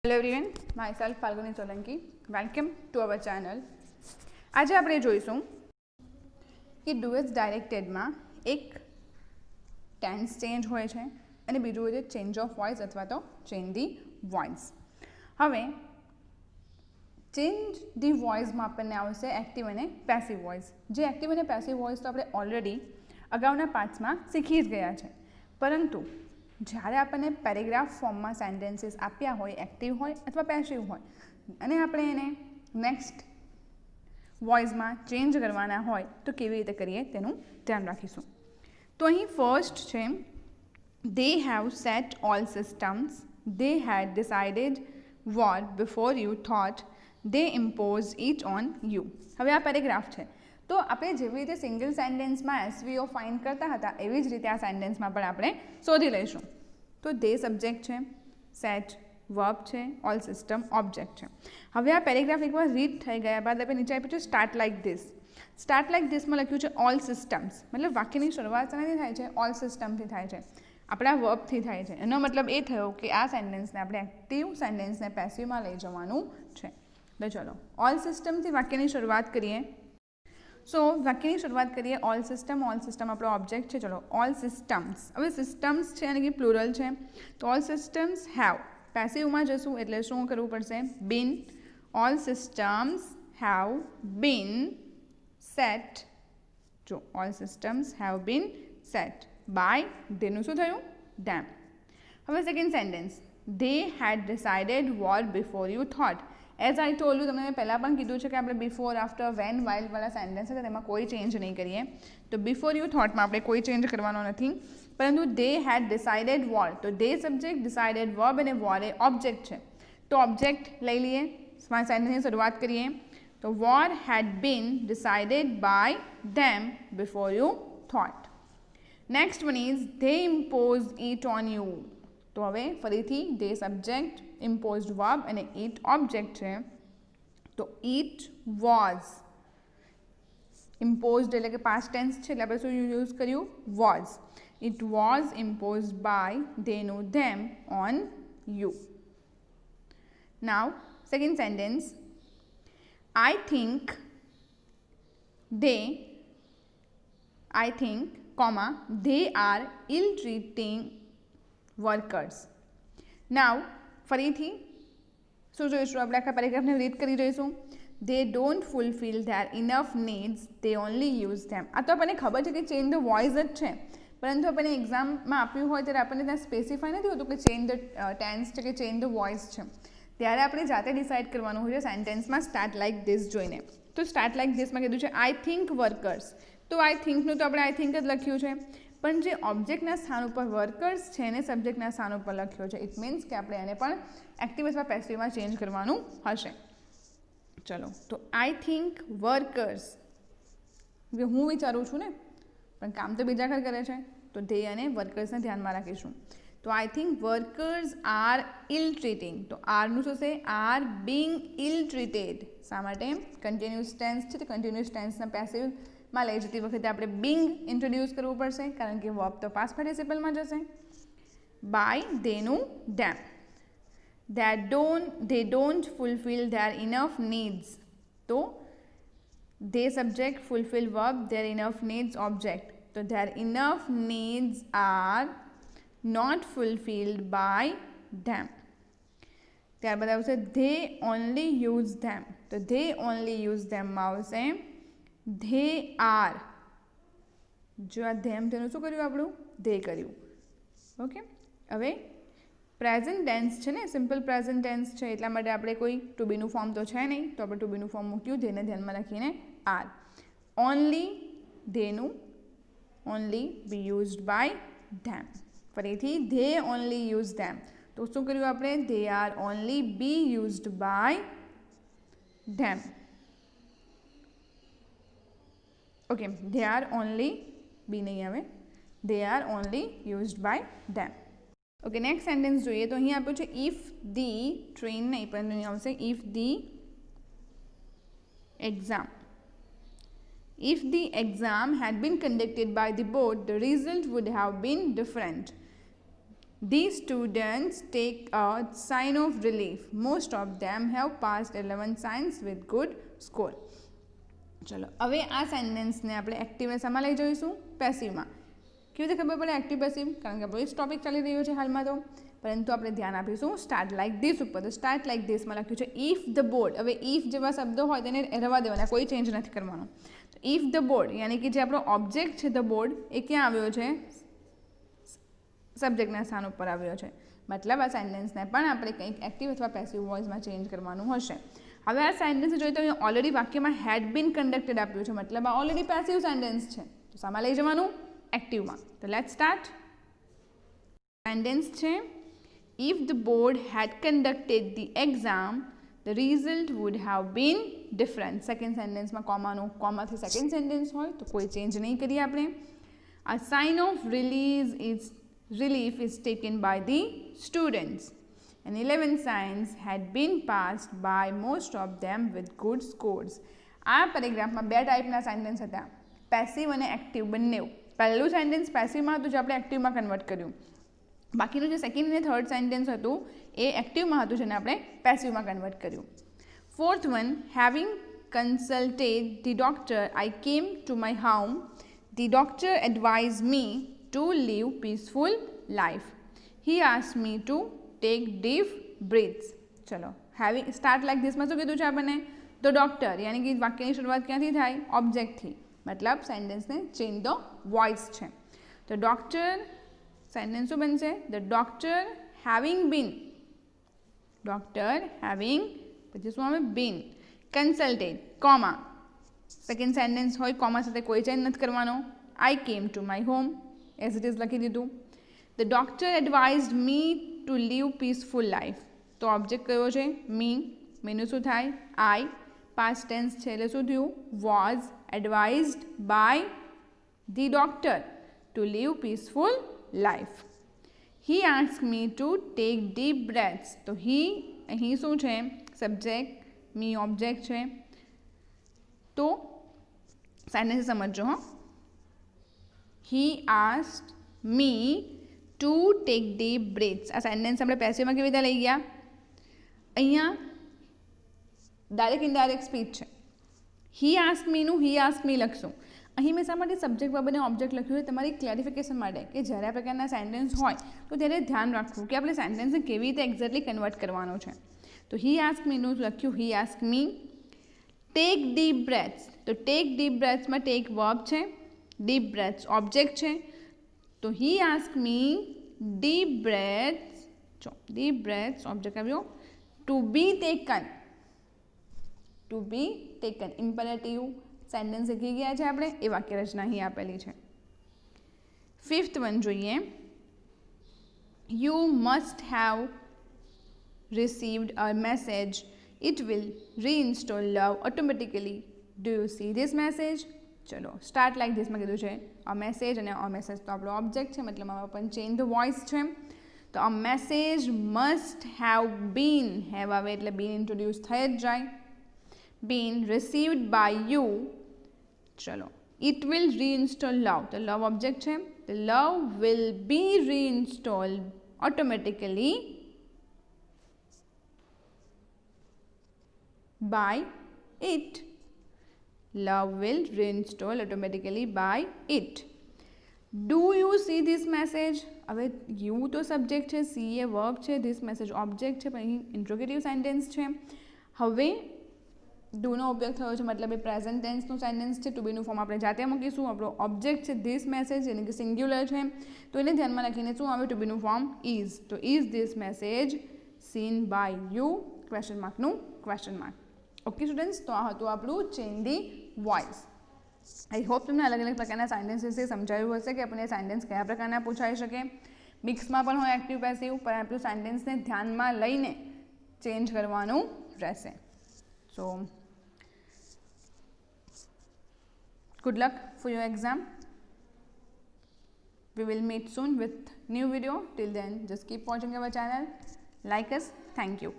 Hello everyone, my self Falguni Solanki. Welcome to our channel. આજે આપણે જોઈશું કે ડુએટ્સ ડાયરેક્ટેડમાં એક ટેન્સ ચેન્જ હોય છે અને બીજું હોય છે ચેન્જ ઓફ વોઇસ અથવા તો ચેન્જ ધી વોઇસ. હવે ચેન્જ ધી વોઇસમાં આપણને આવશે એક્ટિવ અને પેસિવ વોઇસ. જે એક્ટિવ અને પેસિવ વોઇસ તો આપણે ઓલરેડી અગાઉના પાર્ટ્સમાં શીખી જ ગયા છે, પરંતુ જ્યારે આપણને પેરેગ્રાફ ફોર્મમાં સેન્ટેન્સીસ આપ્યા હોય, એક્ટિવ હોય અથવા પેસિવ હોય, અને આપણે એને નેક્સ્ટ વોઇસમાં ચેન્જ કરવાના હોય તો કેવી રીતે કરીએ તેનું ધ્યાન રાખીશું. તો અહીં ફર્સ્ટ છે, they have set all systems, they had decided what before you thought, they impose it on you. હવે આ પેરેગ્રાફ છે, તો આપણે જેવી રીતે સિંગલ સેન્ટેન્સમાં એસવીઓ ફાઇન્ડ કરતા હતા એવી જ રીતે આ સેન્ટેન્સમાં પણ આપણે શોધી લઈશું. તો દે સબ્જેક્ટ છે, સેટ વર્બ છે, ઓલ સિસ્ટમ ઓબ્જેક્ટ છે. હવે આ પેરેગ્રાફ એકવાર રીડ થઈ ગયા બાદ આપણે નીચે આપ્યું છે start like this. Start like ધીસમાં લખ્યું છે ઓલ સિસ્ટમ્સ, મતલબ વાક્યની શરૂઆત શાનાથી થાય છે? ઓલ સિસ્ટમથી થાય છે, આપણા વર્બથી થાય છે. એનો મતલબ એ થયો કે આ સેન્ટેન્સને આપણે એક્ટિવ સેન્ટેન્સને પેસિવમાં લઈ જવાનું છે. તો ચલો ઓલ સિસ્ટમથી વાક્યની શરૂઆત કરીએ. સો વાક્યની શરૂઆત કરીએ ઓલ સિસ્ટમ આપણો ઓબ્જેક્ટ છે. ચલો ઓલ સિસ્ટમ્સ. હવે સિસ્ટમ્સ છે અને કે પ્લુરલ છે, તો ઓલ સિસ્ટમ્સ હેવ. પેસિવમાં જશું એટલે શું કરવું પડશે? Been. All systems have been set. જો all systems have been set by ધેનું શું થયું? ધેમ. હવે second sentence, they had decided what before you thought. As I told you, તમને મેં પહેલાં પણ કીધું છે કે આપણે બિફોર, આફ્ટર, વેન, વાઇલવાળા સેન્ટેન્સ છે તેમાં કોઈ ચેન્જ નહીં કરીએ. તો બિફોર યુ થોટમાં આપણે કોઈ ચેન્જ કરવાનો નથી, પરંતુ દે હેડ ડિસાઇડેડ વોટ. તો દે સબ્જેક્ટ, ડિસાઇડેડ વર્બ અને વોટ એ ઓબ્જેક્ટ છે. તો ઓબ્જેક્ટ લઈ લઈએ, સેન્ટેન્સની શરૂઆત કરીએ. તો what had been decided by them before you thought. Next one is they impose it on you. તો હવે ફરીથી દે સબ્જેક્ટ, ઇમ્પોઝડ વર્બ અને ઇટ ઓબ્જેક્ટ છે. તો ઇટ વોઝ. ઇમ્પોઝડ એટલે કે પાસ્ટ ટેન્સ છે એટલે આપણે શું યુઝ કર્યું? Was. It was imposed by ધેનું them on you. Now second sentence, I think they are ill-treating workers. Now ફરીથી શું જોઈશું? આપણે આખા પેરેગ્રાફને રીડ કરી જોઈશું. They don't fulfil their enough needs, they only use them. આ તો આપણને ખબર છે કે ચેન્જ ધ વોઇસ જ છે, પરંતુ આપણને એક્ઝામમાં આપ્યું હોય ત્યારે આપણને ત્યાં સ્પેસિફાઈ નથી હોતું કે ચેન્જ ધ ટેન્સ છે કે ચેન્જ ધ વોઇસ છે. ત્યારે આપણે જાતે ડિસાઇડ કરવાનું હોય છે સેન્ટેન્સમાં સ્ટાર્ટ લાઇક ધીસ જોઈને. તો સ્ટાર્ટ લાઇક ધીસમાં કીધું છે આઈ થિંક વર્કર્સ. તો આઈ થિંકનું તો આપણે આઈ થિંક જ લખ્યું છે, પણ જે ઓબ્જેક્ટના સ્થાન ઉપર વર્કર્સ છે એને સબ્જેક્ટના સ્થાન ઉપર લખ્યો છે. ઇટ મીન્સ કે આપણે એને પણ એક્ટિવ અથવા પેસિવમાં ચેન્જ કરવાનું હશે. ચલો, તો આઈ થિંક વર્કર્સ, હું વિચારું છું ને, પણ કામ તો બીજા ઘર કરે છે, તો ધે અને વર્કર્સને ધ્યાનમાં રાખીશું. તો I think workers are ill treating. તો આરનું શું છે? Are being ill treated. શા માટે? કન્ટિન્યુઅસ ટેન્સ છે, તો કન્ટિન્યુઅસ ટેન્સના પેસિવમાં લઈ જતી વખતે આપણે બિંગ ઇન્ટ્રોડ્યુસ કરવું પડશે, કારણ કે વર્બ તો પાસ્ટ પાર્ટિસિપલમાં જશે. બાય ધેનું them. they don't fulfill their enough needs. તો they subject, fulfill verb, their enough needs object. તો their enough needs are not fulfilled by them. ત્યારબાદ આવશે they only use them. તો they only use them માં આવશે they are. જો આ them તેનું શું કર્યું? આપણું they કર્યું. ઓકે, હવે પ્રેઝન્ટ ટેન્સ છે ને, સિમ્પલ પ્રેઝન્ટ ટેન્સ છે, એટલા માટે આપણે કોઈ ટુ બીનું ફોર્મ તો છે નહીં, તો આપણે ટુ બીનું ફોર્મ મૂક્યું, ધેને ધ્યાનમાં રાખીને આર. ઓનલી, ધેનું only be used by them. ફરીથી ધે ઓનલી યુઝ ધેમ. તો શું કર્યું આપણે? They are only be used by them. Okay, they are only, be નહીં આવે, they are only used by them. Okay, next sentence જોઈએ. તો અહીં આપ્યું છે ઇફ ધી ટ્રેન નહીં, પણ અહીં આવશે if the exam. If the exam had been conducted by the board, the result would have been different. The students take a sign of relief. Most of them have passed 11 science with good score. ચલો હવે આ સેન્ટેન્સને આપણે active શામાં લઈ જઈશું? પેસિવમાં. કેવી રીતે ખબર પડે એક્ટિવ પેસિવ? કારણ કે આપણો એ ટોપિક ચાલી રહ્યો છે હાલમાં તો, પરંતુ આપણે ધ્યાન આપીશું સ્ટાર્ટ લાઇક ધીસ ઉપર. તો સ્ટાર્ટ લાઇક ધીસમાં લખ્યું છે ઇફ ધ બોર્ડ. હવે ઇફ જેવા શબ્દો હોય તેને રહેવા દેવાના, કોઈ ચેન્જ નથી કરવાનો. તો ઇફ ધ બોર્ડ યાની કે જે આપણો ઓબ્જેક્ટ છે ધ બોર્ડ એ ક્યાં આવ્યો છે? સબ્જેક્ટના સ્થાન ઉપર આવ્યો છે. મતલબ આ સેન્ટેન્સને પણ આપણે કંઈક એક્ટિવ અથવા પેસિવ વોઇસમાં ચેન્જ કરવાનું હશે. હવે આ સેન્ટેન્સ જોઈએ તો અહીંયા ઓલરેડી વાક્યમાં હેડ બીન કન્ડક્ટેડ આપ્યું છે, મતલબ આ ઓલરેડી પેસિવ સેન્ટેન્સ છે. તો શામાં લઈ જવાનું? એક્ટિવમાં. તો લેટ્સ સ્ટાર્ટ. સેન્ટેન્સ છે if the board had conducted the exam the result would have been different. Second સેન્ટેન્સમાં કોમાનું કોમાથી સેકન્ડ સેન્ટેન્સ હોય તો કોઈ ચેન્જ નહીં કરીએ આપણે. આ sign of relief is taken by the students and 11 science had been passed by most of them with good scores. આ પેરેગ્રાફમાં બે ટાઈપના સેન્ટેન્સ હતા, પેસિવ અને એક્ટિવ બંને. પહેલું સેન્ટેન્સ પેસિવમાં હતું જે આપણે એક્ટિવમાં કન્વર્ટ કર્યું. બાકીનું જે સેકન્ડ અને થર્ડ સેન્ટેન્સ હતું એ એક્ટિવમાં હતું જેને આપણે પેસિવમાં કન્વર્ટ કર્યું. Fourth one, having consulted the doctor I came to my home. The doctor advise me to live peaceful life. He asked me to take deep breaths. ચલો having start like this માં શું કીધું છે આપણને? તો doctor યાની કે વાક્યની શરૂઆત ક્યાંથી થાય? ઓબ્જેક્ટથી. મતલબ સેન્ટેન્સને ચેન્જ ધ વોઇસ છે. તો ડોક્ટર સેન્ટેન્સ શું બનશે? The doctor having been. Doctor having પછી શું આવે? Been consulted comma. Second sentence હોય કોમા સાથે કોઈ ચેન્જ નથી કરવાનો. I came to my home as it is લખી દીધું. The doctor advised me to live peaceful life. તો ઓબ્જેક્ટ કયો છે? મી. મીનું શું થાય? આઈ. પાસ્ટ ટેન્સ છે એટલે શું થયું? Was advised by the doctor to live peaceful life. He ask me to take deep breaths. તો હી અહીં શું છે? સબ્જેક્ટ, મી ઓબ્જેક્ટ છે. તો સેન્ટેન્સ સમજો હો. He asked me to take deep breaths. આ સેન્ટેન્સ આપણે પેસિવમાં કેવી રીતે લઈ ગયા? અહીંયા ડાયરેક્ટ ઇનડાયરેક્ટ સ્પીચ છે. હી આસ્ક મીનું હી આસ્ક મી લખશું. અહીં મેં શા માટે સબ્જેક્ટ વર્બ અને ઓબ્જેક્ટ લખ્યું છે? તમારી ક્લેરિફિકેશન માટે કે જ્યારે આ પ્રકારના સેન્ટેન્સ હોય તો ત્યારે ધ્યાન રાખવું કે આપણે સેન્ટેન્સને કેવી રીતે એક્ઝેક્ટલી કન્વર્ટ કરવાનો છે. તો હી આસ્ક મીનું લખ્યું he ask me. Take deep breaths. તો ટેક ડીપ બ્રેથ્સમાં ટેક વર્બ છે, deep breaths object છે. તો he asked me deep breaths, deep breaths object આવ્યો. to be taken imperative sentence શીખી ગયા છે આપણે. એ વાક્ય રચના અહીં આપેલી છે. ફિફ્થ વન જોઈએ. you must have received a message. it will reinstall love automatically. do you see this message? ચલો સ્ટાર્ટ લાઈક ધીસમાં કીધું છે અ મેસેજ, અને અ મેસેજ તો આપણો ઓબ્જેક્ટ છે, મતલબ આમાં પણ ચેન્જ ધ વોઇસ છે. તો a message must have been. Have આવે એટલે બીન ઇન્ટ્રોડ્યુસ થઈ જ જાય. Been received by you. ચલો ઇટ વિલ રીઇન્સ્ટોલ લવ. તો લવ ઓબ્જેક્ટ છે. The love will be reinstalled automatically by it. Love will reinstall automatically by it. Do you see this message? હવે you તો subject છે, see એ verb છે, this message object છે, પણ અહીં interrogative sentence છે. હવે ડુનો ઉપયોગ થયો છે, મતલબ એ પ્રેઝન્ટ ટેન્સનું સેન્ટેન્સ છે. ટુ બીનું ફોર્મ આપણે જાતે મૂકીશું. આપણો ઓબ્જેક્ટ છે ધીસ મેસેજ એટલે કે સિંગ્યુલર છે, તો એને ધ્યાનમાં રાખીને શું આવે? ટુ બીનું ફોર્મ ઇઝ. તો is this message seen by you? Question માર્કનું ક્વેશ્ચન માર્ક. ઓકે સ્ટુડન્ટ્સ, તો આ હતું આપણું change the voice. I hope તમને અલગ અલગ પ્રકારના સેન્ટેન્સ વિશે સમજાયું હશે કે આપણને સેન્ટેન્સ કયા પ્રકારના પૂછાઈ શકે. મિક્સમાં પણ હોય એક્ટિવ પેસિવ, પણ આપણું સેન્ટેન્સને ધ્યાનમાં લઈને ચેન્જ કરવાનું રહેશે. સો good luck for your exam. We will meet soon with new video. Till then, just keep watching our channel. Like us. Thank you.